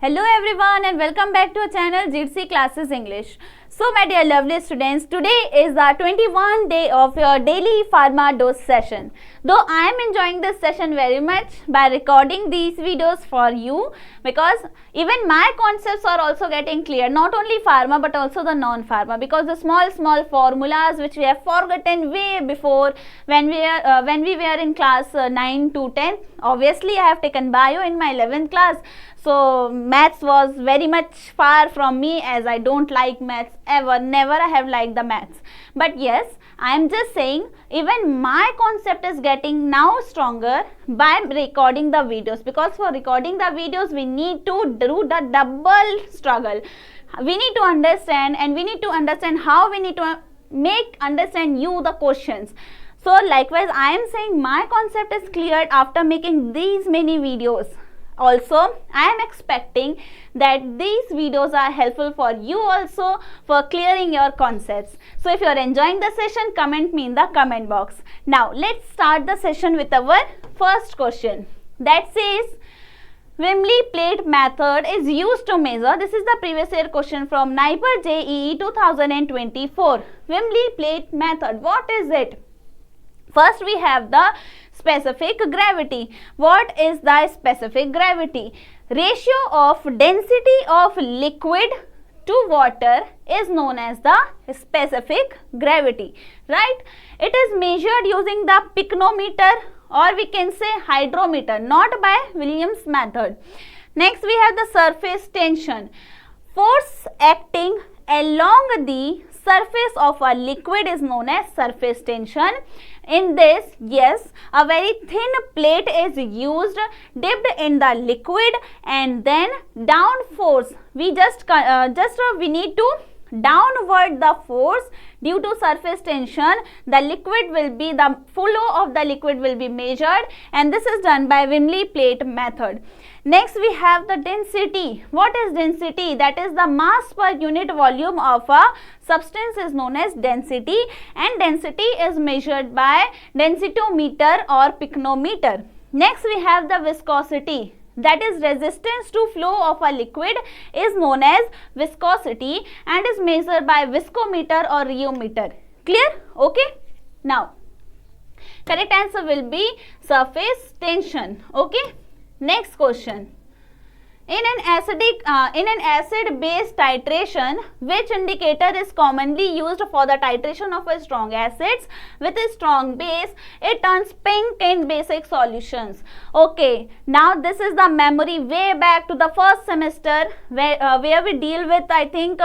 Hello everyone and welcome back to our channel 𝙂𝙎𝙎𝙎𝙬𝙎 Classes English. So my dear lovely students, today is the 21st day of your daily pharma dose session. Though I am enjoying this session very much by recording these videos for you, because even my concepts are also getting clear, not only pharma but also the non-pharma, because the small formulas which we have forgotten way before when we were in class 9 to 10. Obviously I have taken bio in my 11th class. So maths was very much far from me, as I don't like maths ever, never I have liked the maths. But yes, I am just saying even my concept is getting now stronger by recording the videos, because for recording the videos we need to do the double struggle. We need to understand, and we need to understand how we need to understand you the questions. So likewise I am saying my concept is cleared after making these many videos. Also, I am expecting that these videos are helpful for you also for clearing your concepts. So if you are enjoying the session, comment me in the comment box. Now let's start the session with our first question that says Wimley plate method is used to measure. This is the previous year question from NIPER JEE 2024. Wimley plate method, what is it? First we have the specific gravity. What is the specific gravity? Ratio of density of liquid to water is known as the specific gravity, right? It is measured using the pycnometer, or we can say hydrometer, not by Williams method. Next we have the surface tension. Force acting along the surface of a liquid is known as surface tension. In this, yes, a very thin plate is used, dipped in the liquid, and then down force. We we need to downward the force due to surface tension. The flow of the liquid will be measured, and this is done by Wimley plate method. Next we have the density. What is density? That is the mass per unit volume of a substance is known as density, and density is measured by densitometer or pycnometer. Next we have the viscosity. That is resistance to flow of a liquid is known as viscosity and is measured by viscometer or rheometer. Clear? Okay. Now, correct answer will be surface tension. Okay. Next question. In an acid-base titration, which indicator is commonly used for the titration of a strong acids with a strong base? It turns pink in basic solutions. Okay, now this is the memory way back to the first semester where we deal with, I think,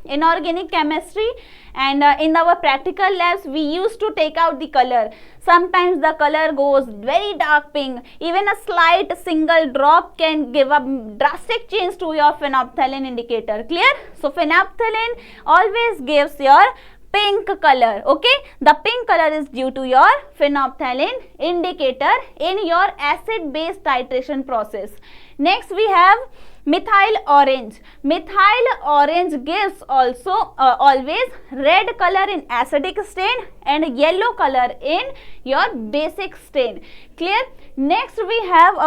inorganic chemistry, and in our practical labs we used to take out the color. Sometimes the color goes very dark pink. Even a slight single drop can give a drastic change to your phenolphthalein indicator. Clear? So phenolphthalein always gives your pink color. Okay, the pink color is due to your phenolphthalein indicator in your acid base titration process. Next we have methyl orange. Methyl orange gives also always red color in acidic stain and yellow color in your basic stain. Clear? Next we have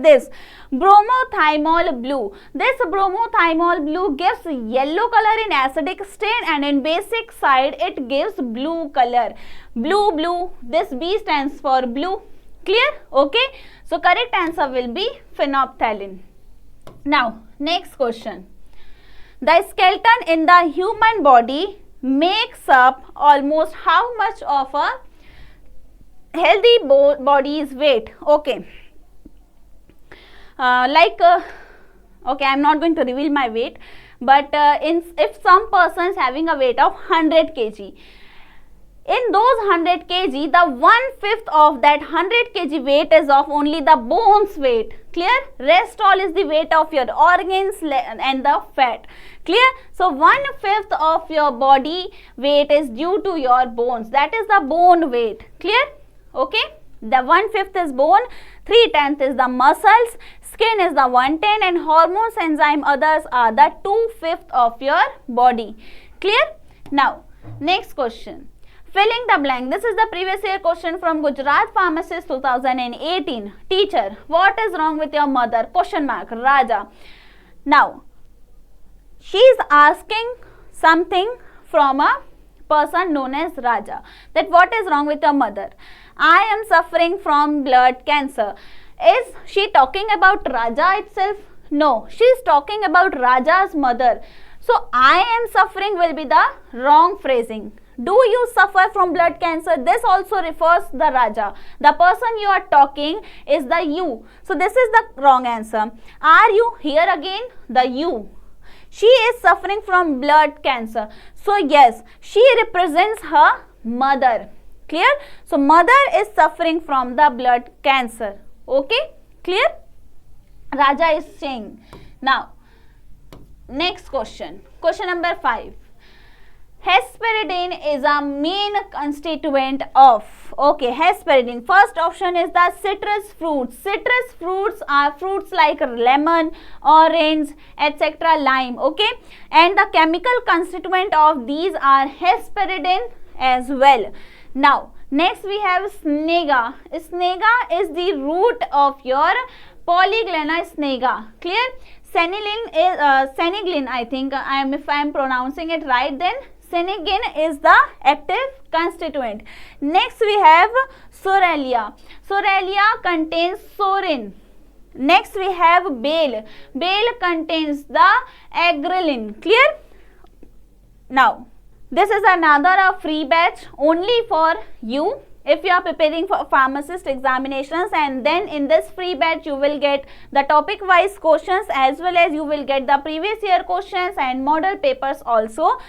this bromothymol blue. This bromothymol blue gives yellow color in acidic stain, and in basic side it gives blue color. Blue. This B stands for blue. Clear? Okay. So correct answer will be phenolphthalein. Now next question. The skeleton in the human body makes up almost how much of a healthy body's weight? Okay. Okay, I am not going to reveal my weight, but if some person is having a weight of 100 kg, in those 100 kg, the 1/5 of that 100 kg weight is of only the bones weight. Clear? Rest all is the weight of your organs and the fat. Clear? So 1/5 of your body weight is due to your bones. That is the bone weight. Clear? Okay? The 1/5 is bone, 3/10 is the muscles, skin is the 1/10, and hormones, enzyme, others are the 2/5 of your body. Clear? Now, next question. Filling the blank. This is the previous year question from Gujarat Pharmacist 2018. Teacher, what is wrong with your mother? Question mark. Raja. Now, she is asking something from a person known as Raja. That what is wrong with your mother? I am suffering from blood cancer. Is she talking about Raja itself? No, she is talking about Raja's mother. So, I am suffering will be the wrong phrasing. Do you suffer from blood cancer? This also refers the Raja. The person you are talking is the you. So, this is the wrong answer. Are you here again? The you. She is suffering from blood cancer. So, yes, she represents her mother. Clear? So, mother is suffering from the blood cancer. Okay? Clear? Raja is saying. Now, next question. Question number 5. Hesperidine is a main constituent of. Okay, hesperidine. First option is the citrus fruits. Citrus fruits are fruits like lemon, orange, etc. lime. Okay, and the chemical constituent of these are hesperidine as well. Now, next we have snega. Snega is the root of your Polyglena snega. Clear? Senilin is senigline. I think if I am pronouncing it right, then senigine is the active constituent. Next we have Soralia. Soralia contains sorin. Next we have 𝘿. 𝘿 contains the agrelin. Clear? Now, this is another free batch only for you. If you are preparing for pharmacist examinations, and then in this free batch you will get the topic wise questions as well as you will get the previous year questions and model papers also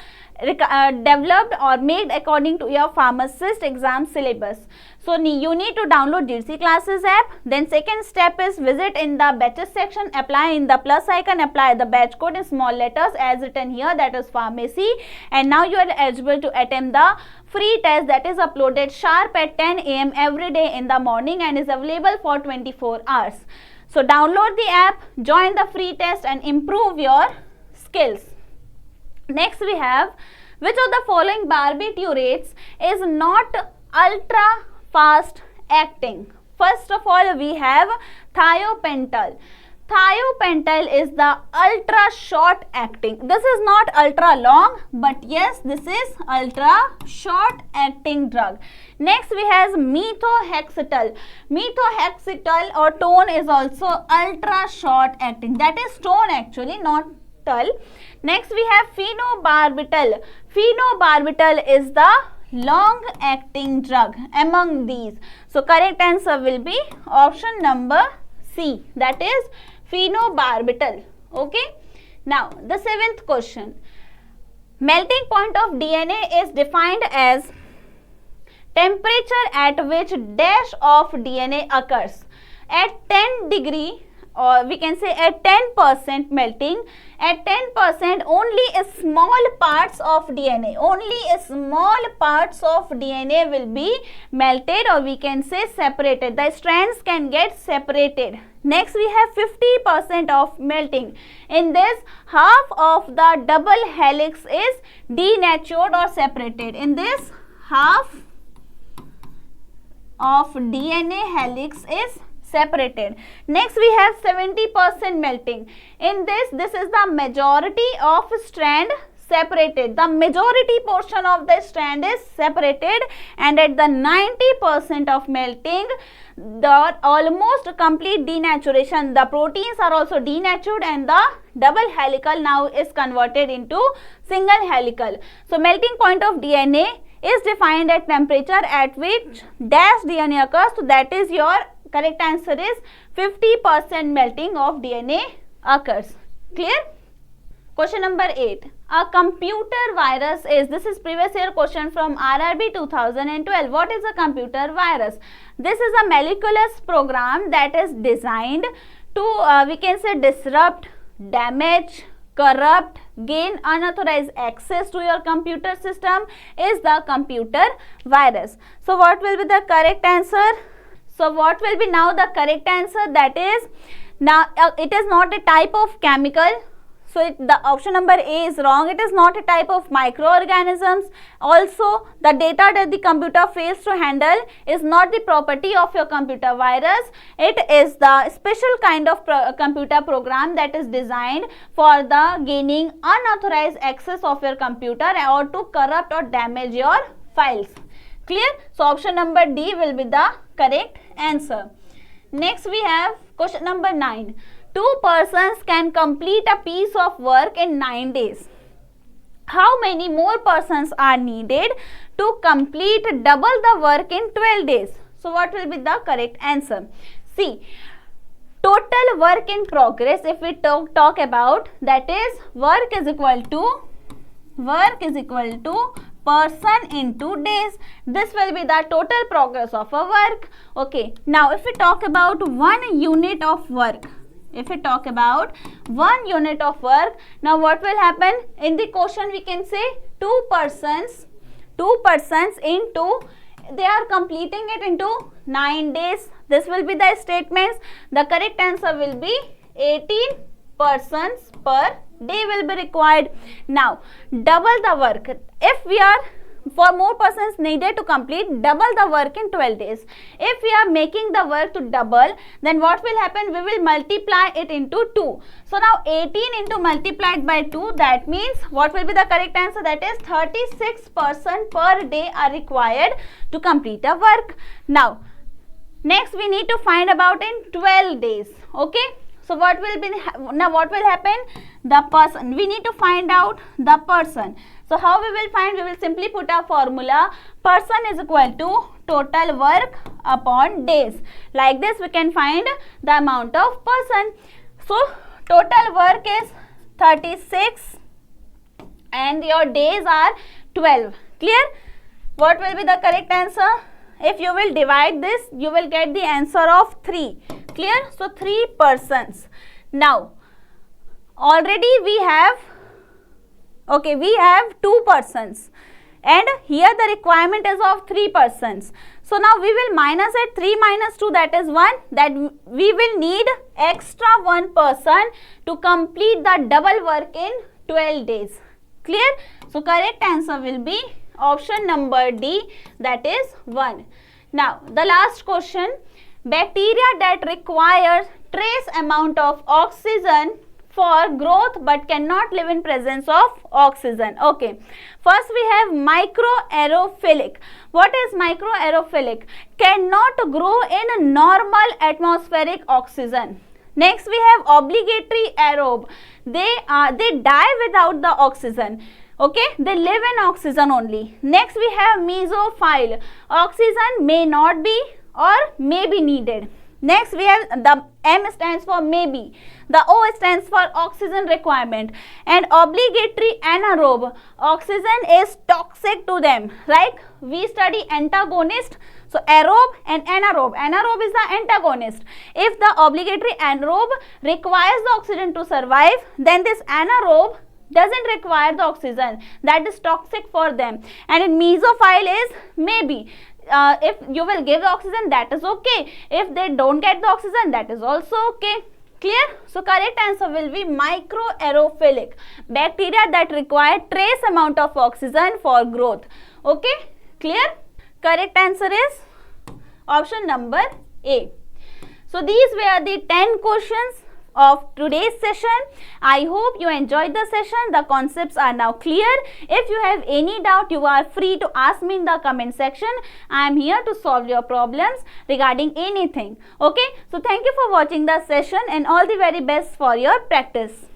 developed or made according to your pharmacist exam syllabus. So, you need to download GPAT Classes app. Then second step is visit in the batches section, apply in the plus icon, apply the batch code in small letters as written here, that is pharmacy, and now you are eligible to attempt the free test that is uploaded sharp at 10 AM every day in the morning and is available for 24 hours. So, download the app, join the free test and improve your skills. Next we have, which of the following barbiturates is not ultra fast acting? First of all, we have thiopental. Thiopental is the ultra short acting. This is not ultra long, but yes, this is ultra short acting drug. Next we have methohexital. Methohexital or tone is also ultra short acting. That is tone actually, not tull. Next we have phenobarbital. Phenobarbital is the long acting drug among these. So, correct answer will be option number C, that is phenobarbital. Okay. Now, the 7th question. Melting point of DNA is defined as temperature at which dash of DNA occurs. At 10 degree, or we can say at 10% melting, at 10% only small parts of DNA, will be melted, or we can say separated. The strands can get separated. Next we have 50% of melting. In this, half of the double helix is denatured or separated. In this, half of DNA helix is separated. Next we have 70% melting. In this is the majority of strand separated. The majority portion of the strand is separated, and at the 90% of melting, the almost complete denaturation, the proteins are also denatured and the double helical now is converted into single helical. So, melting point of DNA is defined at temperature at which dash DNA occurs. So, that is your correct answer is 50% melting of DNA occurs. Clear? Question number 8. A computer virus is, this is previous year question from RRB 2012. What is a computer virus? This is a malicious program that is designed to, we can say, disrupt, damage, corrupt, gain unauthorized access to your computer system is the computer virus. So, what will be the correct answer? So, what will be now the correct answer? That is, now it is not a type of chemical. So the option number A is wrong. It is not a type of microorganisms. Also, the data that the computer fails to handle is not the property of your computer virus. It is the special kind of computer program that is designed for the gaining unauthorized access of your computer or to corrupt or damage your files. Clear? So option number D will be the correct answer. Next we have question number 9. 2 persons can complete a piece of work in 9 days. How many more persons are needed to complete double the work in 12 days? So what will be the correct answer? See, total work in progress, if we talk about, that is work is equal to person into days. This will be the total progress of a work. Okay, now if we talk about 1 unit of work, now what will happen? In the question we can say 2 persons into, they are completing it into 9 days. This will be the statements. The correct answer will be 18 persons per day will be required. Now double the work. If we are for more persons needed to complete double the work in 12 days. If we are making the work to double, then what will happen? We will multiply it into 2. So now 18 into multiplied by 2, that means what will be the correct answer? That is 36 persons per day are required to complete a work. Now next we need to find about in 12 days. Okay. So what will be, now what will happen? The person, we need to find out the person. So how we will find? We will simply put a formula. Person is equal to total work upon days. Like this we can find the amount of person. So total work is 36 and your days are 12. Clear? What will be the correct answer? If you will divide this, you will get the answer of 3. Clear? So 3 persons. Now already we have 2 persons and here the requirement is of 3 persons. So now we will minus it. 3 minus 2, that is 1. That we will need extra 1 person to complete the double work in 12 days. Clear? So correct answer will be option number D, that is 1. Now the last question. Bacteria that require trace amount of oxygen for growth but cannot live in presence of oxygen. Okay. First we have microaerophilic. What is microaerophilic? Cannot grow in normal atmospheric oxygen. Next we have obligatory aerobe. They die without the oxygen. Okay, they live in oxygen only. Next we have mesophile. Oxygen may not be or may be needed. Next we have the M stands for maybe. The O stands for oxygen requirement. And obligatory anaerobe. Oxygen is toxic to them. Like we study antagonist. So aerobe and anaerobe. Anaerobe is the antagonist. If the obligatory anaerobe requires the oxygen to survive, then this anaerobe doesn't require the oxygen. That is toxic for them. And in mesophile is maybe. If you will give the oxygen, that is okay. If they don't get the oxygen, that is also okay. Clear? So correct answer will be microaerophilic. Bacteria that require trace amount of oxygen for growth. Okay? Clear? Correct answer is option number A. So these were the 10 questions of today's session. I hope you enjoyed the session. The concepts are now clear. If you have any doubt, you are free to ask me in the comment section. I am here to solve your problems regarding anything. Okay, so thank you for watching the session and all the very best for your practice.